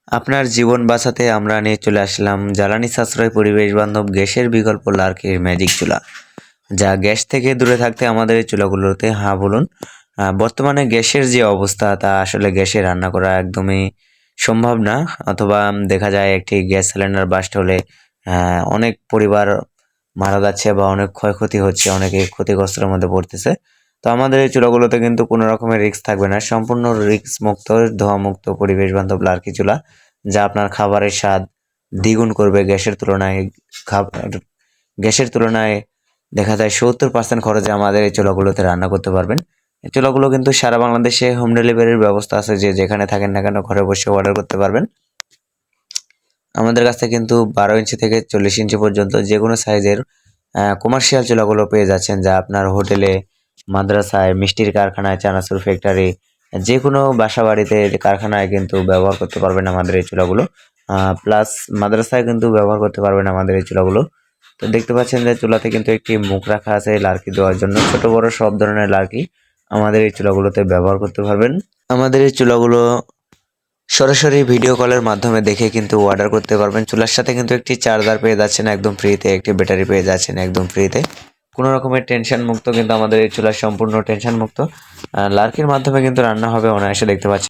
আপনার জীবন বাঁচাতে আমরা নিয়ে চলে আসলাম জ্বালানি সাশ্রয় পরিবেশ বান্ধব গ্যাসের বিকল্প লার্কির ম্যাজিক চুলা, যা গ্যাস থেকে দূরে থাকতে আমাদের এই চুলাগুলোতে হ্যাঁ বলুন। বর্তমানে গ্যাসের যে অবস্থা তা আসলে গ্যাসে রান্না করা একদমই সম্ভব না, অথবা দেখা যায় একটি গ্যাস সিলিন্ডার বাস্ট হলে অনেক পরিবার মারা যাচ্ছে বা অনেক ক্ষয়ক্ষতি হচ্ছে, অনেকে ক্ষতিগ্রস্তের মধ্যে পড়তেছে। তো আমাদের এই চুলাগুলোতে কিন্তু কোনো রকমের রিস্ক থাকবে না, সম্পূর্ণ রিস্ক মুক্ত, ধোঁয়া মুক্ত, পরিবেশ বান্ধব লার্কি চুলা, যা আপনার খাবারের স্বাদ দ্বিগুণ করবে। গ্যাসের তুলনায় দেখা যায় 70% খরচে আমাদের এই চুলাগুলোতে রান্না করতে পারবেন। এই চুলাগুলো কিন্তু সারা বাংলাদেশে হোম ডেলিভারির ব্যবস্থা আছে, যে যেখানে থাকেন না কেন ঘরে বসে অর্ডার করতে পারবেন। আমাদের কাছে কিন্তু 12 ইঞ্চি থেকে 40 ইঞ্চি পর্যন্ত যে কোনো সাইজের কমার্শিয়াল চুলাগুলো পেয়ে যাচ্ছেন, যা আপনার হোটেলে, মাদ্রাসায়, মিষ্টির কারখানায়, চানাচুর ফ্যাক্টরি, যে কোনো বাসা বাড়িতে, কারখানায় কিন্তু ব্যবহার করতে পারবেন আমাদের এই চুলাগুলো। প্লাস মাদ্রাসায় কিন্তু ব্যবহার করতে পারবেন আমাদের এই চুলাগুলো। তো দেখতে পাচ্ছেন যে চুলাতে কিন্তু একটি মুখ রাখা আছে লার্কি দেওয়ার জন্য, ছোট বড় সব ধরনের লার্কি আমাদের এই চুলাগুলোতে ব্যবহার করতে পারবেন। আমাদের এই চুলাগুলো সরাসরি ভিডিও কলের মাধ্যমে দেখে কিন্তু অর্ডার করতে পারবেন। চুলার সাথে কিন্তু একটি চার্জার পেয়ে যাচ্ছেন একদম ফ্রিতে, একটি ব্যাটারি পেয়ে যাচ্ছেন একদম ফ্রিতে। কোনো রকমের টেনশন মুক্ত কিন্তু আমাদের এই চুলা, সম্পূর্ণ টেনশন মুক্ত। লার্কির মাধ্যমে কিন্তু রান্না হবে অনায়াসে, দেখতে পাচ্ছেন।